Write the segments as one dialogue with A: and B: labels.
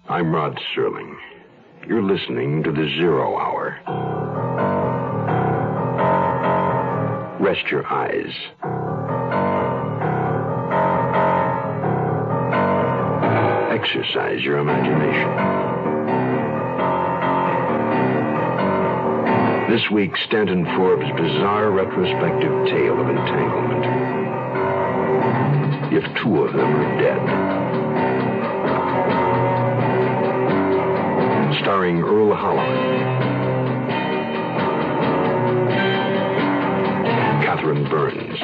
A: I'm Rod Serling. You're listening to the Zero Hour. Rest your eyes. Exercise your imagination. This week, Stanton Forbes' bizarre retrospective tale of entanglement. If two of them are dead. Starring Earl Hillerman, Catherine Burns,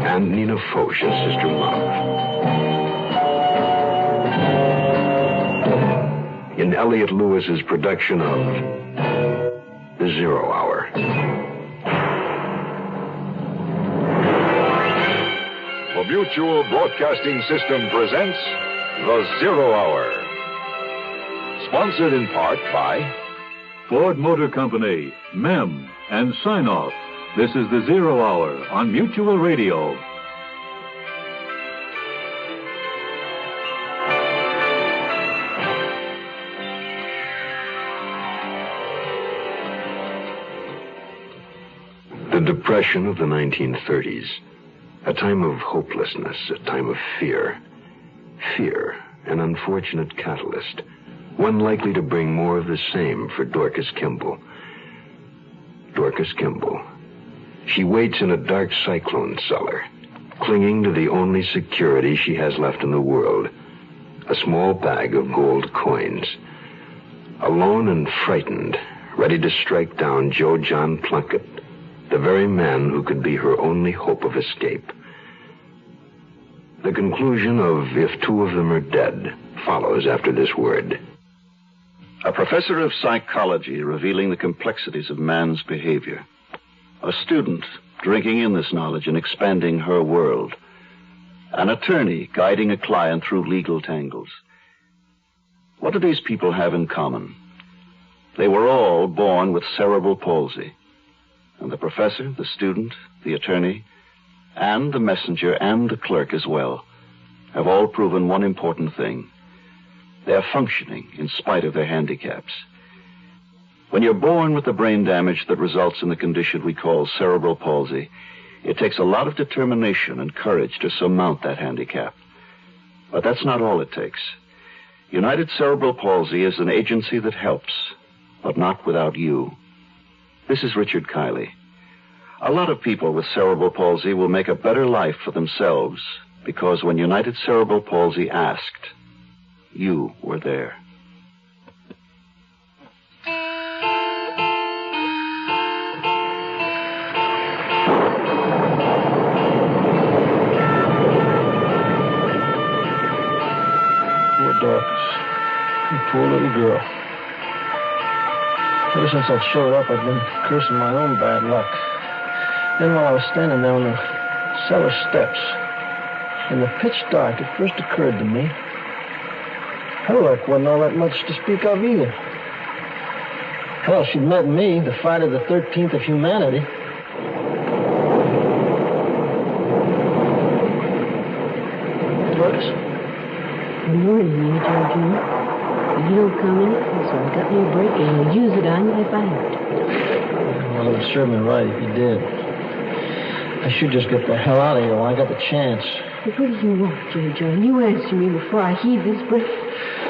A: and Nina Foch as Sister Love. In Elliot Lewis's production of The Zero Hour.
B: The Mutual Broadcasting System presents The Zero Hour. Sponsored in part by
C: Ford Motor Company, MEM, and Sign Off. This is The Zero Hour on Mutual Radio.
A: The Depression of the 1930s. A time of hopelessness, a time of fear. Fear, an unfortunate catalyst. One likely to bring more of the same for Dorcas Kimball. Dorcas Kimball. She waits in a dark cyclone cellar, clinging to the only security she has left in the world. A small bag of gold coins. Alone and frightened, ready to strike down Joe John Plunkett, the very man who could be her only hope of escape. The conclusion of If Two of Them Are Dead follows after this word.
D: A professor of psychology revealing the complexities of man's behavior. A student drinking in this knowledge and expanding her world. An attorney guiding a client through legal tangles. What do these people have in common? They were all born with cerebral palsy. And the professor, the student, the attorney, and the messenger and the clerk as well have all proven one important thing. They are functioning in spite of their handicaps. When you're born with the brain damage that results in the condition we call cerebral palsy, it takes a lot of determination and courage to surmount that handicap. But that's not all it takes. United Cerebral Palsy is an agency that helps, but not without you. This is Richard Kiley. A lot of people with cerebral palsy will make a better life for themselves because when United Cerebral Palsy asked, you were there.
E: Poor Dorcas. You poor little girl. Ever since I showed up, I've been cursing my own bad luck. Then while I was standing there on the cellar steps, in the pitch dark, it first occurred to me, her luck wasn't all that much to speak of either. Hell, she'd met me, the Friday the 13th of humanity. Dorcas?
F: Good morning, Georgina. If you don't come in, so I've got no break and I'll use it on you if I have to.
E: Well, it would serve me right if you did. I should just get the hell out of here while I got the chance.
F: But what do you want, Joe John? You answer me before I heed this breath.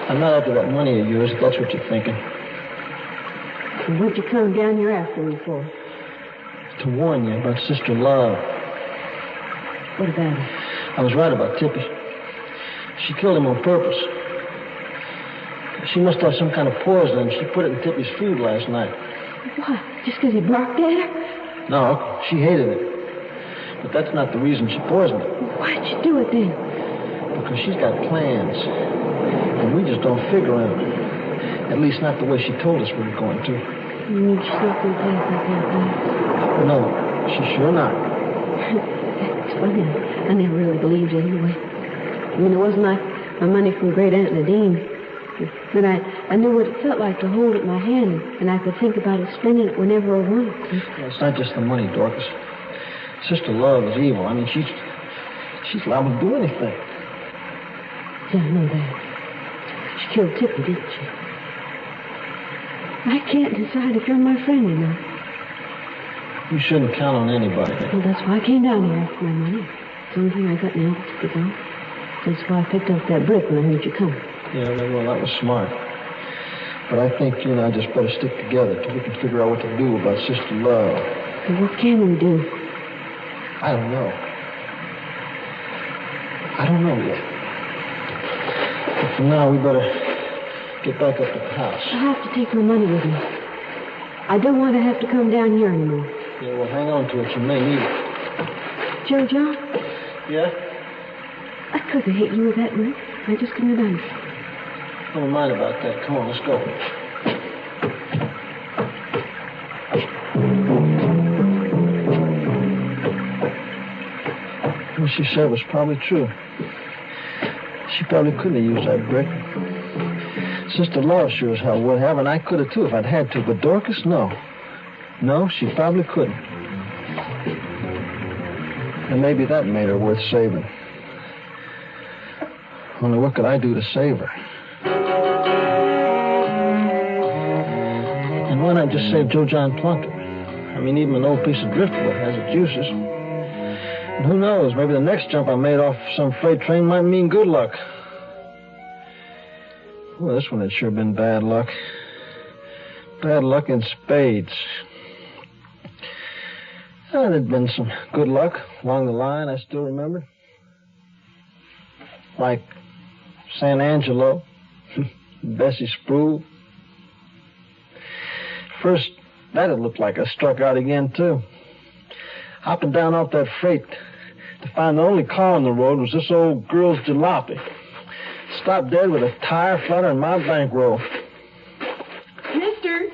E: I'm not after that money of yours, if that's what you're thinking.
F: And what'd you come down here after me for?
E: To warn you about Sister Love.
F: What about her?
E: I was right about Tippy. She killed him on purpose. She must have some kind of poison, and she put it in Tippy's food last night.
F: What? Just because he barked at her?
E: No, she hated it. But that's not the reason she poisoned it.
F: Why'd you do it then?
E: Because she's got plans. And we just don't figure on them. At least not the way she told us we were going to.
F: You just not going to play like that,
E: No, she's sure not.
F: It's funny. I never really believed it anyway. I mean, it wasn't like my money from Great Aunt Nadine. But I knew what it felt like to hold it in my hand, and I could think about it, spending it whenever I wanted.
E: Well, it's not just the money, Dorcas. Sister Love is evil. I mean, She's liable to do anything.
F: Yeah, I know that. She killed Tippy, didn't she? I can't decide if you're my friend or not.
E: You shouldn't count on anybody.
F: Well, that's why I came down here after my money. It's the only thing I got now to pick on. That's why I picked up that brick when I heard you come.
E: Yeah, well, that was smart. But I think you and I just better stick together till we can figure out what to do about Sister Love.
F: But what can we do?
E: I don't know. I don't know yet. But for now, we better get back up to the house.
F: I have to take my money with me. I don't want to have to come down here anymore.
E: Yeah, well, hang on to it. You may need it.
F: Joe John?
E: Yeah?
F: I could have hit you with that brick. I just couldn't have done it.
E: Don't mind about that. Come on, let's go. What she said was probably true. She probably couldn't have used that brick. Sister Love sure as hell would have, and I could have too if I'd had to. But Dorcas, no. No, she probably couldn't. And maybe that made her worth saving. Only what could I do to save her? And why not just save Joe John Plunkett? I mean, even an old piece of driftwood has its uses. And who knows, maybe the next jump I made off some freight train might mean good luck. Well, this one had sure been bad luck. Bad luck in spades. There'd been some good luck along the line, I still remember. Like San Angelo, Bessie Sproul. First, that had looked like I struck out again, too. Hopping down off that freight to find the only car on the road was this old girl's jalopy. Stopped dead with a tire flutter and my bankroll.
G: Mister,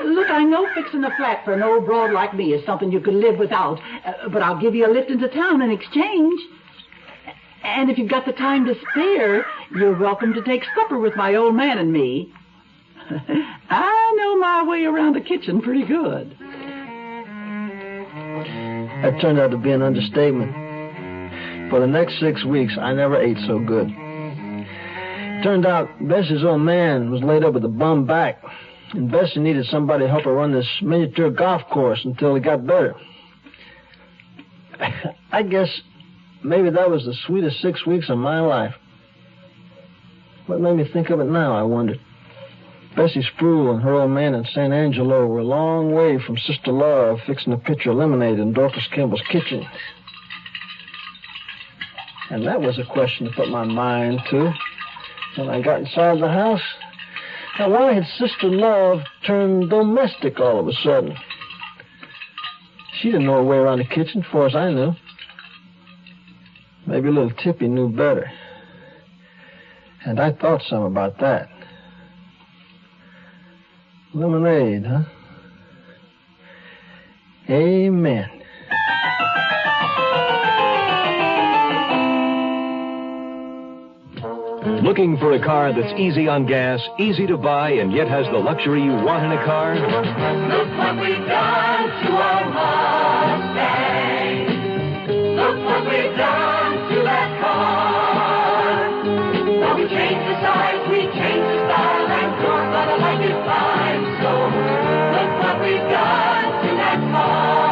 G: look, I know fixing a flat for an old broad like me is something you could live without, but I'll give you a lift into town in exchange. And if you've got the time to spare, you're welcome to take supper with my old man and me. I know my way around the kitchen pretty good.
E: That turned out to be an understatement. For the next 6 weeks, I never ate so good. It turned out Bessie's old man was laid up with a bum back, and Bessie needed somebody to help her run this miniature golf course until he got better. I guess maybe that was the sweetest 6 weeks of my life. What made me think of it now, I wondered. Bessie Sproul and her old man in San Angelo were a long way from Sister Love fixing a pitcher of lemonade in Dorcas Kimball's kitchen. And that was a question to put my mind to when I got inside the house. Now, why had Sister Love turned domestic all of a sudden? She didn't know her way around the kitchen, as far as I knew. Maybe little Tippy knew better. And I thought some about that. Lemonade, huh? Amen.
H: Looking for a car that's easy on gas, easy to buy, and yet has the luxury you want in a car?
I: Look what we've done to our Mustang. Look what we've done to that car. Well, we changed the size, we changed the style, and you're gonna like it fine. So look what we've done to that car.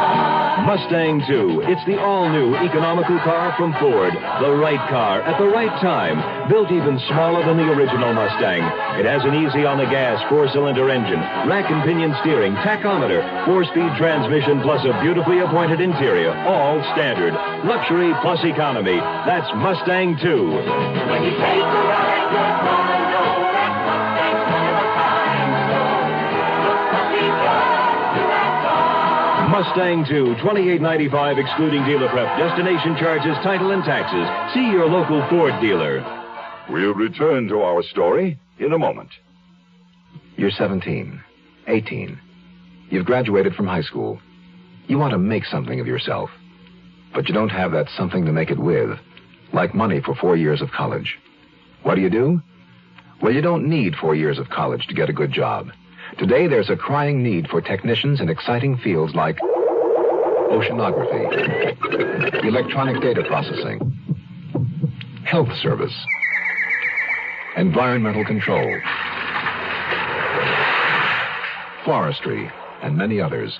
H: Mustang 2. It's the all-new economical car from Ford. The right car at the right time. Built even smaller than the original Mustang. It has an easy-on-the-gas 4-cylinder engine, rack and pinion steering, tachometer, 4-speed transmission, plus a beautifully appointed interior. All standard. Luxury plus economy. That's Mustang 2.
I: When you take a ride, you're gonna know that Mustang's one of a kind. So look what we've done to that car.
H: Mustang 2, $28.95 excluding dealer prep, destination charges, title, and taxes. See your local Ford dealer.
B: We'll return to our story in a moment.
A: You're 17, 18. You've graduated from high school. You want to make something of yourself. But you don't have that something to make it with, like money for 4 years of college. What do? Well, you don't need 4 years of college to get a good job. Today, there's a crying need for technicians in exciting fields like
J: oceanography, electronic data processing, health service, environmental control, forestry, and many others.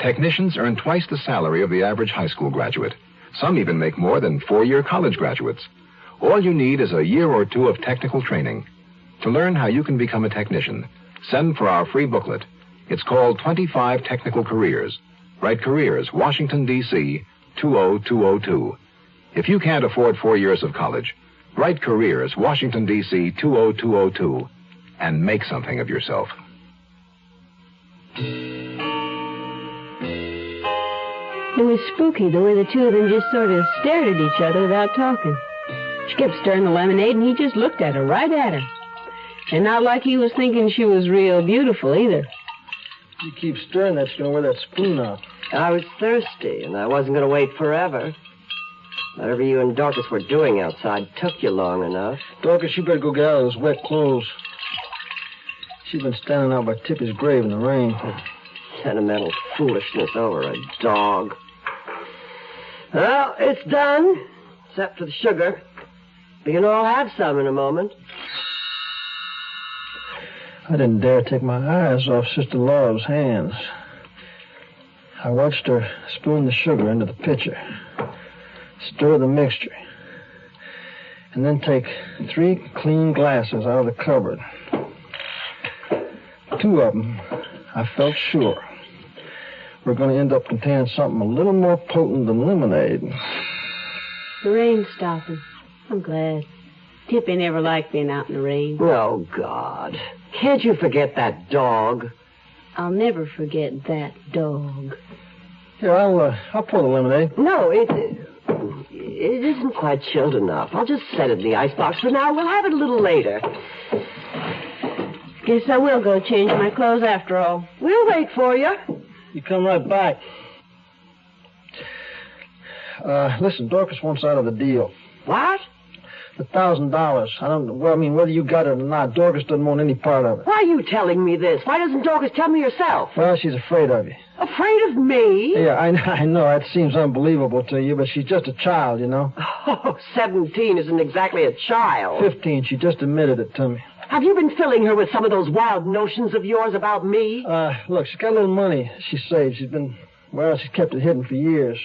J: Technicians earn twice the salary of the average high school graduate. Some even make more than four-year college graduates. All you need is a year or two of technical training. To learn how you can become a technician, send for our free booklet. It's called 25 Technical Careers. Write Careers, Washington, D.C., 20202. If you can't afford 4 years of college, write Careers, Washington, D.C., 20202, and make something of yourself.
F: It was spooky the way the two of them just sort of stared at each other without talking. She kept stirring the lemonade, and he just looked at her, right at her. And not like he was thinking she was real beautiful, either.
E: You keep stirring that, you're going to wear that spoon out.
K: I was thirsty, and I wasn't going to wait forever. Whatever you and Dorcas were doing outside took you long enough.
E: Dorcas, you better go get out of those wet clothes. She's been standing out by Tippy's grave in the rain.
K: Sentimental foolishness over a dog. Well, it's done, except for the sugar. We can all have some in a moment.
E: I didn't dare take my eyes off Sister Laura's hands. I watched her spoon the sugar into the pitcher, stir the mixture, and then take 3 clean glasses out of the cupboard. 2 of them, I felt sure, were going to end up containing something a little more potent than lemonade.
F: The rain's stopping. I'm glad. Tippy never liked being out in the rain.
K: Oh, God. Can't you forget that dog?
F: I'll never forget that dog.
E: Here, I'll pour the lemonade.
K: No, it isn't quite chilled enough. I'll just set it in the icebox for now. We'll have it a little later.
F: Guess I will go change my clothes after all.
K: We'll wait for you.
E: You come right back. Listen, Dorcas wants out of the deal.
K: What?
E: The $1,000. I don't know. Well, I mean, whether you got it or not, Dorcas doesn't want any part of it.
K: Why are you telling me this? Why doesn't Dorcas tell me herself?
E: Well, she's afraid of you.
K: Afraid of me?
E: Yeah, I know. That seems unbelievable to you, but she's just a child, you know.
K: Oh, 17 isn't exactly a child.
E: 15. She just admitted it to me.
K: Have you been filling her with some of those wild notions of yours about me?
E: Look, she's got a little money she saved. She's kept it hidden for years.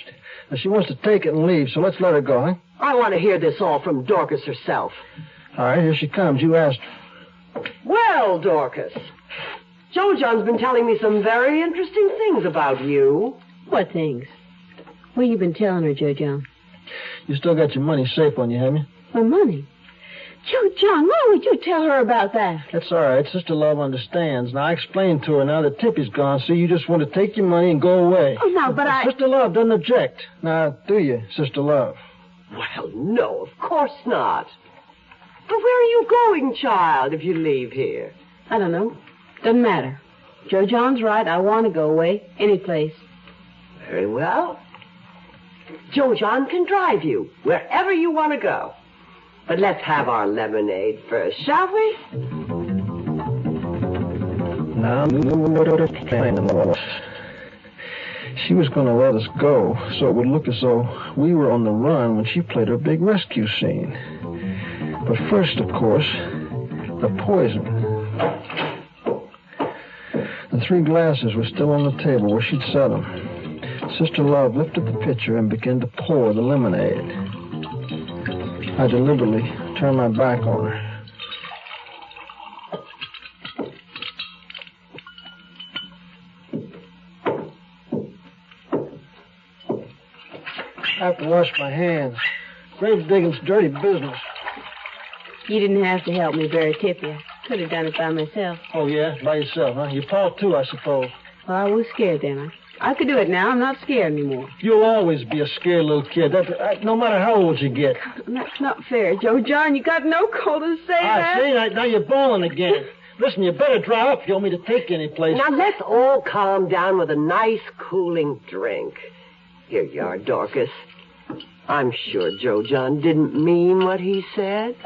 E: Now, she wants to take it and leave, so let's let her go, huh?
K: I want to hear this all from Dorcas herself.
E: All right, here she comes. You asked her.
K: Well, Dorcas, Joe John's been telling me some very interesting things about you.
F: What things? What have you been telling her, Joe John?
E: You still got your money safe on you, haven't you?
F: My money? Joe John, why would you tell her about that?
E: That's all right. Sister Love understands. Now, I explained to her now that Tippy's gone, so you just want to take your money and go away.
F: Oh, no, but
E: Sister Love doesn't object. Now, do you, Sister Love?
K: Well, no, of course not. But where are you going, child, if you leave here?
F: I don't know. Doesn't matter. Joe John's right. I want to go away. Any place.
K: Very well. Joe John can drive you wherever you want to go. But let's have our lemonade first, shall we?
E: Now, she was going to let us go, so it would look as though we were on the run when she played her big rescue scene. But first, of course, the poison. The 3 glasses were still on the table where she'd set them. Sister Love lifted the pitcher and began to pour the lemonade. I deliberately turned my back on her. I have to wash my hands. Grave digging's dirty business.
F: You didn't have to help me very, Tippy. I could have done it by myself.
E: Oh, yeah? By yourself, huh? Your pa, too, I suppose.
F: Well, I was scared then. I could do it now. I'm not scared anymore.
E: You'll always be a scared little kid. No matter how old you get.
F: That's not fair, Joe John. You got no call to say that.
E: I see. Now you're bawling again. Listen, you better dry up if you want me to take you any place.
K: Now, let's all calm down with a nice, cooling drink. Here you are, Dorcas. I'm sure Joe John didn't mean what he said.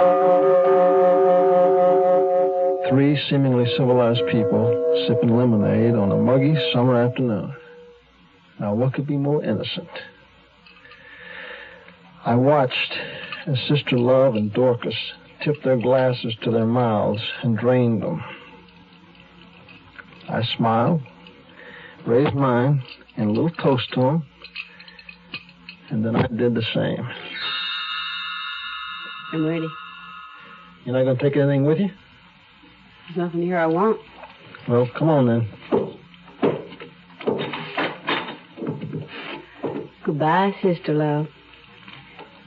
E: 3 seemingly civilized people sipping lemonade on a muggy summer afternoon. Now, what could be more innocent? I watched as Sister Love and Dorcas tipped their glasses to their mouths and drained them. I smiled, raised mine, and a little toast to them, and then I did the same.
F: I'm ready.
E: You're not going to take anything with you?
F: There's nothing here I want.
E: Well, come on then.
F: Goodbye, Sister Love.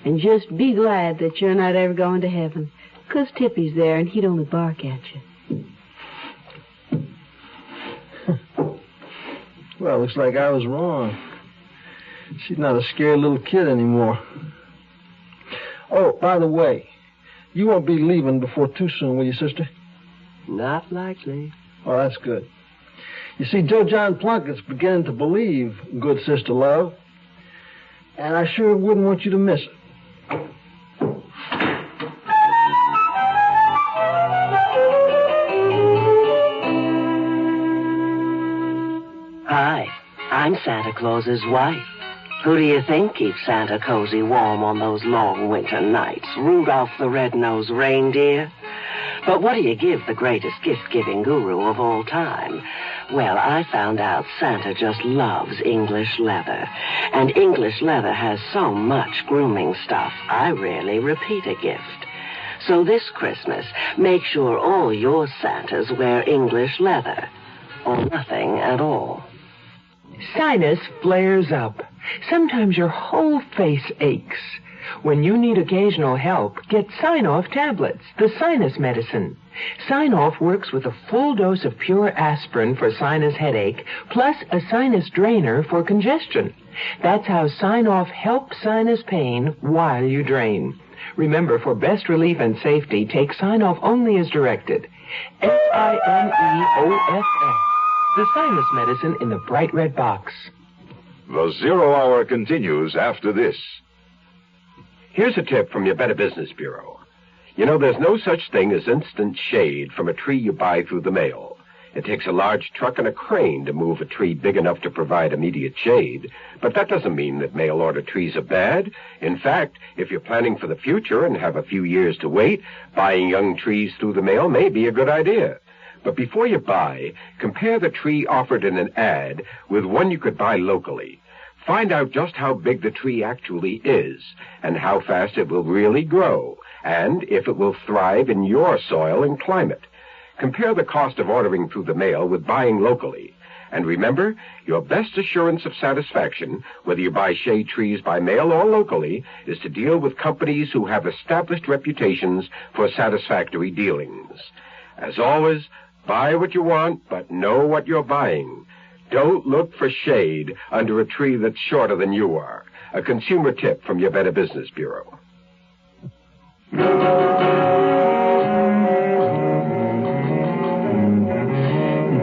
F: And just be glad that you're not ever going to heaven, 'cause Tippy's there and he'd only bark at you.
E: Well, looks like I was wrong. She's not a scared little kid anymore. Oh, by the way, you won't be leaving before too soon, will you, sister?
K: Not likely.
E: Oh, that's good. You see, Joe John Plunkett's beginning to believe good Sister Love, and I sure wouldn't want you to miss it.
L: Hi, I'm Santa Claus's wife. Who do you think keeps Santa cozy warm on those long winter nights? Rudolph the Red-Nosed Reindeer? But what do you give the greatest gift-giving guru of all time? Well, I found out Santa just loves English leather. And English leather has so much grooming stuff, I rarely repeat a gift. So this Christmas, make sure all your Santas wear English leather. Or nothing at all.
M: Sinus flares up. Sometimes your whole face aches. When you need occasional help, get Sign-Off tablets, the sinus medicine. Sign-Off works with a full dose of pure aspirin for sinus headache, plus a sinus drainer for congestion. That's how Sign-Off helps sinus pain while you drain. Remember, for best relief and safety, take Sign-Off only as directed. Sineoff. The sinus medicine in the bright red box.
B: The 0 Hour continues after this.
N: Here's a tip from your Better Business Bureau. You know, there's no such thing as instant shade from a tree you buy through the mail. It takes a large truck and a crane to move a tree big enough to provide immediate shade. But that doesn't mean that mail-order trees are bad. In fact, if you're planning for the future and have a few years to wait, buying young trees through the mail may be a good idea. But before you buy, compare the tree offered in an ad with one you could buy locally. Find out just how big the tree actually is, and how fast it will really grow, and if it will thrive in your soil and climate. Compare the cost of ordering through the mail with buying locally. And remember, your best assurance of satisfaction, whether you buy shade trees by mail or locally, is to deal with companies who have established reputations for satisfactory dealings. As always, buy what you want, but know what you're buying. Don't look for shade under a tree that's shorter than you are. A consumer tip from your Better Business Bureau.
E: You'd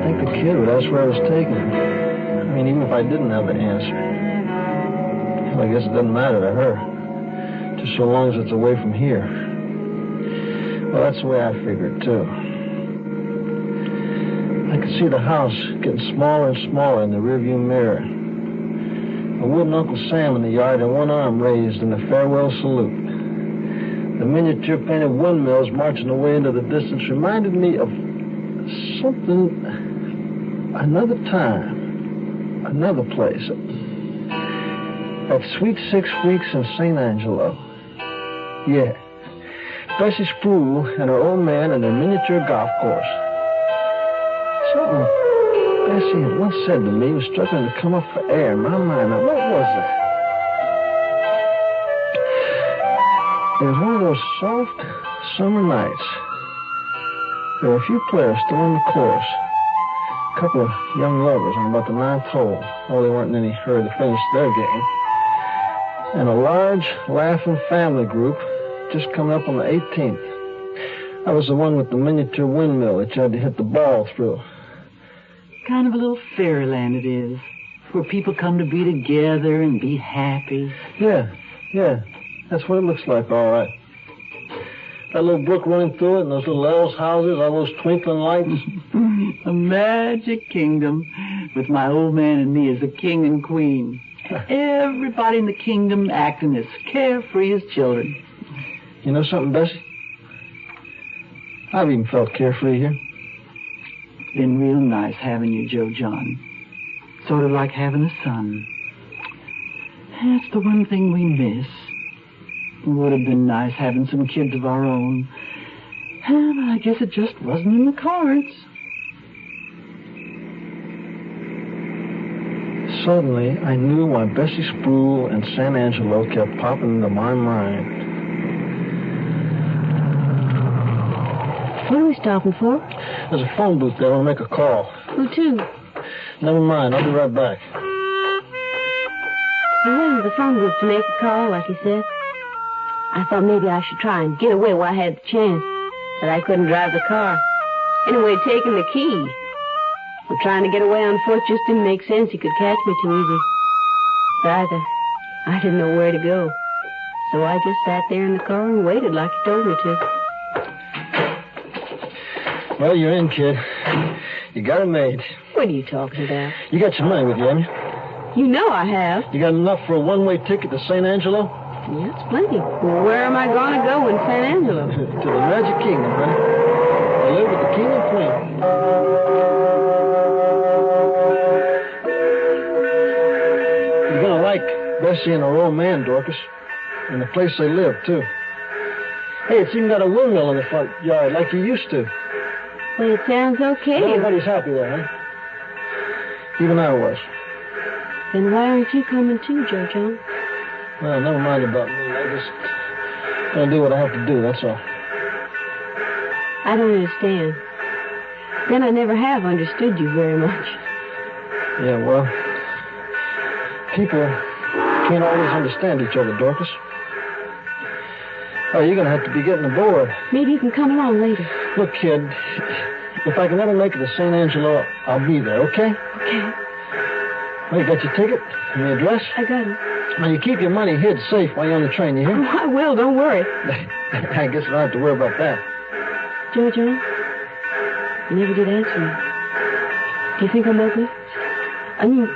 E: think the kid would ask where I was taking her. I mean, even if I didn't have the answer. Well, I guess it doesn't matter to her. Just so long as it's away from here. Well, that's the way I figured, too. I could see the house getting smaller and smaller in the rearview mirror. A wooden Uncle Sam in the yard and one arm raised in a farewell salute. The miniature painted windmills marching away into the distance reminded me of something, another time, another place. That sweet 6 weeks in St. Angelo. Yeah. Bessie Sproul and her old man and their miniature golf course. Something Bessie had once said to me was struggling to come up for air in my mind. Now, what was that? It was one of those soft summer nights. There were a few players still on the course. A couple of young lovers on about the 9th hole. Oh, they weren't in any hurry to finish their game. And a large, laughing family group just coming up on the 18th. I was the one with the miniature windmill that you had to hit the ball through.
G: Kind of a little fairyland it is, where people come to be together and be happy.
E: Yeah. That's what it looks like, all right. That little brook running through it and those little elves' houses, all those twinkling lights.
G: A magic kingdom with my old man and me as the king and queen. Everybody in the kingdom acting as carefree as children.
E: You know something, Bessie? I've even felt carefree here.
G: Been real nice having you, Joe John. Sort of like having a son. That's the one thing we miss. It would have been nice having some kids of our own. But I guess it just wasn't in the cards.
E: Suddenly, I knew why Bessie Sproul and San Angelo kept popping into my mind.
F: What are we stopping for?
E: There's a phone booth there. I want to make a call.
F: Who to?
E: Never mind. I'll be right back.
F: He went to the phone booth to make a call, like he said. I thought maybe I should try and get away while I had the chance. But I couldn't drive the car. Anyway, taking the key. But trying to get away on foot just didn't make sense. He could catch me too easy. Besides, I didn't know where to go. So I just sat there in the car and waited like he told me to.
E: Well, you're in, kid. You got it made.
F: What are you talking about?
E: You got your money with you, haven't you?
F: You know I have.
E: You got enough for a one-way ticket to St. Angelo?
F: Yeah, it's plenty. Well, where am I going to go in San Angelo?
E: To the Magic Kingdom, honey. To live with the king and queen. You're going to like Bessie and her old man, Dorcas. And the place they live, too. Hey, it's even got a windmill in the front yard like you used to.
F: Well, it sounds okay.
E: Everybody's happy there, huh? Even I was.
F: Then why aren't you coming too, Joe John?
E: Well, never mind about me. I just gotta do what I have to do, that's all.
F: I don't understand. Then I never have understood you very much.
E: Yeah, well, people can't always understand each other, Dorcas. Oh, you're gonna have to be getting aboard.
F: Maybe you can come along later.
E: Look, kid, if I can ever make it to St. Angelo, I'll be there, okay?
F: Okay.
E: Well, you got your ticket and the address?
F: I got it.
E: Now, you keep your money hid safe while you're on the train, you hear?
F: Oh, I will, don't worry.
E: I guess I don't have to worry about that.
F: Joe John, you never did answer me. Do you think I'm ugly? I mean,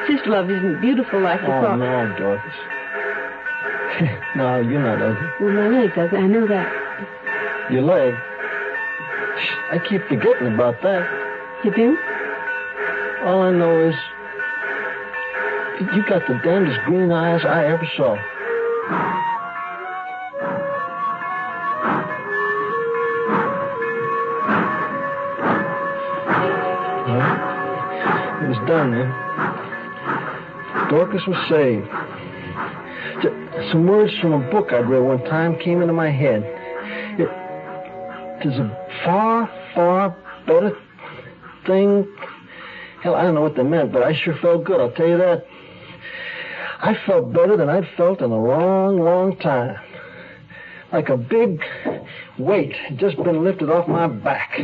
F: sister love isn't beautiful like you thought.
E: Oh, no, Dorcas. No, you're not ugly.
F: Well, my leg's ugly, I know that.
E: Your leg? I keep forgetting about that.
F: You do?
E: All I know is you got the damnedest green eyes I ever saw. Well, it was done then. Dorcas was saved. Some words from a book I'd read one time came into my head. There's a far, far better thing. Hell, I don't know what they meant, but I sure felt good, I'll tell you that. I felt better than I'd felt in a long, long time. Like a big weight had just been lifted off my back.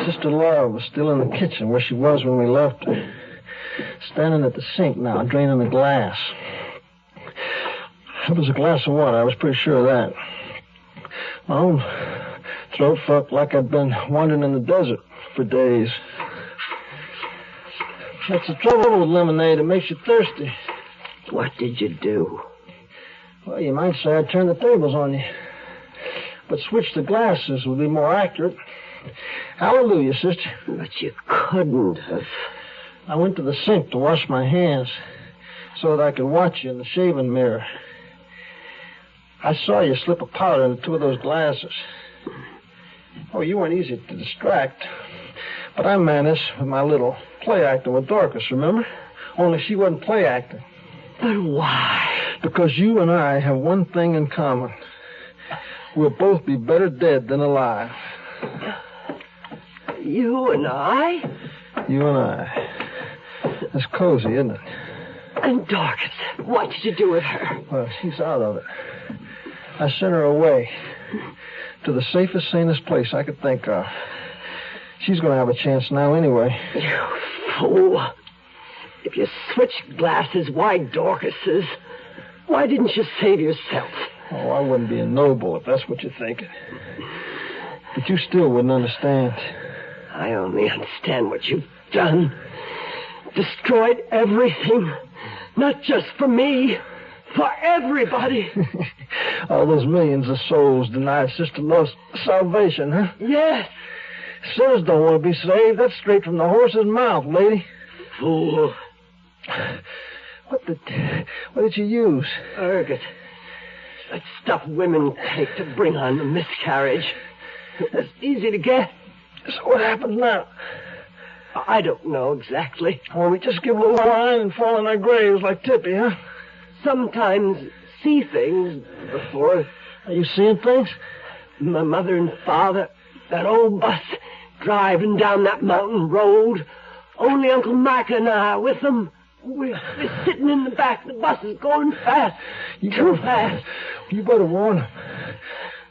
E: Sister Laura was still in the kitchen where she was when we left her. Standing at the sink now, draining the glass. It was a glass of water, I was pretty sure of that. My own throat felt like I'd been wandering in the desert for days. That's the trouble with lemonade. It makes you thirsty.
K: What did you do?
E: Well, you might say I turned the tables on you. But switch the glasses would be more accurate. Hallelujah, sister.
K: But you couldn't have.
E: I went to the sink to wash my hands so that I could watch you in the shaving mirror. I saw you slip a powder into two of those glasses. Oh, you weren't easy to distract. But I managed with my little play acting with Dorcas, remember? Only she wasn't play acting.
K: But why?
E: Because you and I have one thing in common. We'll both be better dead than alive.
K: You and I?
E: You and I. That's cozy, isn't it?
K: And Dorcas, what did you do with her?
E: Well, she's out of it. I sent her away to the safest, sanest place I could think of. She's going to have a chance now anyway.
K: You fool. If you switched glasses, why Dorcas's? Why didn't you save yourself?
E: Oh, I wouldn't be a noble if that's what you're thinking. But you still wouldn't understand.
K: I only understand what you've done. Destroyed everything. Not just for me. For everybody.
E: All those millions of souls denied Sister Love's salvation, huh?
K: Yes.
E: Sinners don't want to be saved. That's straight from the horse's mouth, lady.
K: Fool.
E: What did you use?
K: Ergot. That stuff women take to bring on a miscarriage. It's easy to get.
E: So what happens now?
K: I don't know exactly.
E: Well, we just give a little wine and fall in our graves like Tippy, huh?
K: Sometimes see things before.
E: Are you seeing things?
K: My mother and father, that old bus driving down that mountain road. Only Uncle Micah and I are with them. We're sitting in the back. The bus is going fast. Too fast.
E: You better warn them.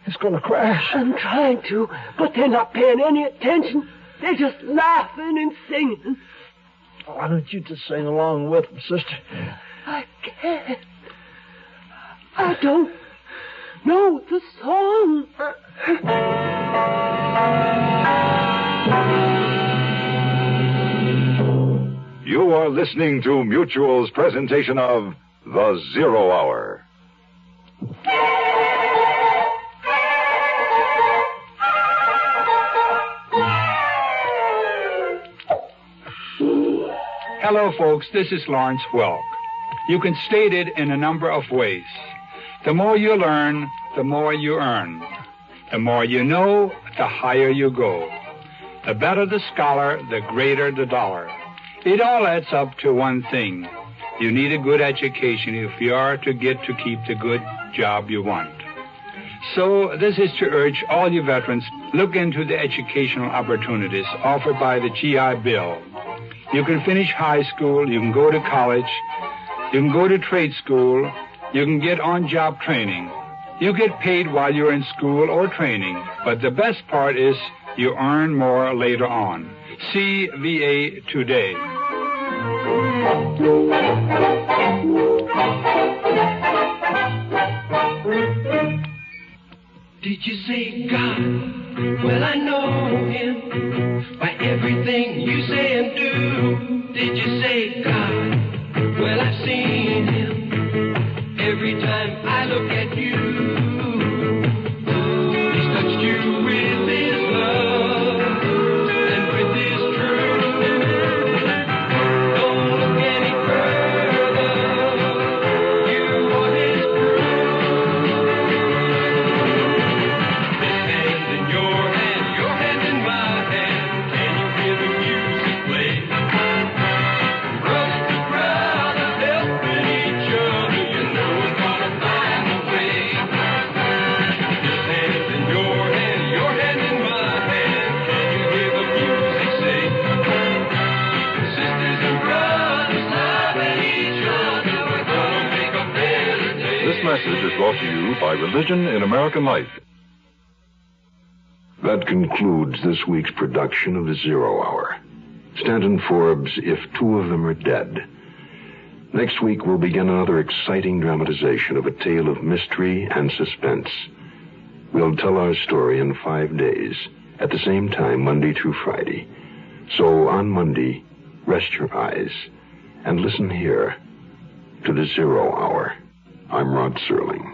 E: It's going to crash.
K: I'm trying to, but they're not paying any attention. They're just laughing and singing.
E: Why don't you just sing along with them, sister?
K: I can't. I don't know the song.
B: You are listening to Mutual's presentation of The Zero Hour.
O: Hello, folks. This is Lawrence Welk. You can state it in a number of ways. The more you learn, the more you earn. The more you know, the higher you go. The better the scholar, the greater the dollar. It all adds up to one thing. You need a good education if you are to get to keep the good job you want. So this is to urge all you veterans, look into the educational opportunities offered by the GI Bill. You can finish high school, you can go to college, you can go to trade school, you can get on-job training. You get paid while you're in school or training, but the best part is you earn more later on. See VA Today.
I: Did you say God? Well, I know him by everything you say and do. Did you say God? Well, I've seen him every time I look at you. He's touched you with his love and with his truth. Don't look any further. You are his proof. His hand in your hand in my hand. Can you hear the music play? Brother to brother, helping each other. You know we're gonna find a way. His hand in your hand in my hand. Can you hear the music say? Sisters and brothers loving each other. We're gonna make a better day.
C: This message is brought to you by Religion in American Life.
A: That concludes this week's production of The Zero Hour. Stanton Forbes, If Two of Them Are Dead. Next week, we'll begin another exciting dramatization of a tale of mystery and suspense. We'll tell our story in 5 days, at the same time, Monday through Friday. So on Monday, rest your eyes and listen here to The Zero Hour. I'm Rod Serling.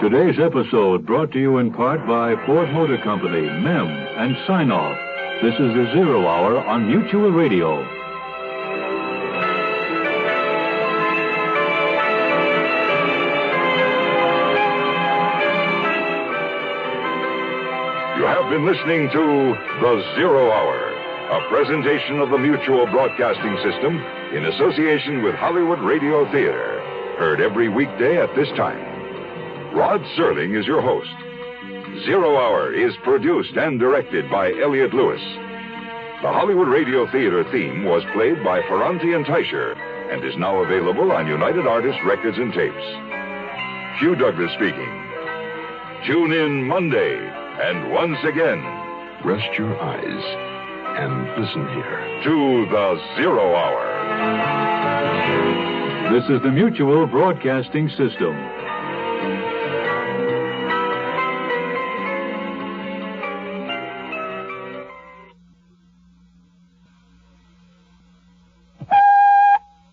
C: Today's episode brought to you in part by Ford Motor Company, MEM, and Sign Off. This is The Zero Hour on Mutual Radio.
B: You have been listening to The Zero Hour, a presentation of the Mutual Broadcasting System in association with Hollywood Radio Theater. Heard every weekday at this time. Rod Serling is your host. Zero Hour is produced and directed by Elliott Lewis. The Hollywood Radio Theater theme was played by Ferranti and Teicher and is now available on United Artists Records and Tapes. Hugh Douglas speaking. Tune in Monday, and once again,
A: rest your eyes and listen here
B: to The Zero Hour.
C: This is the Mutual Broadcasting System.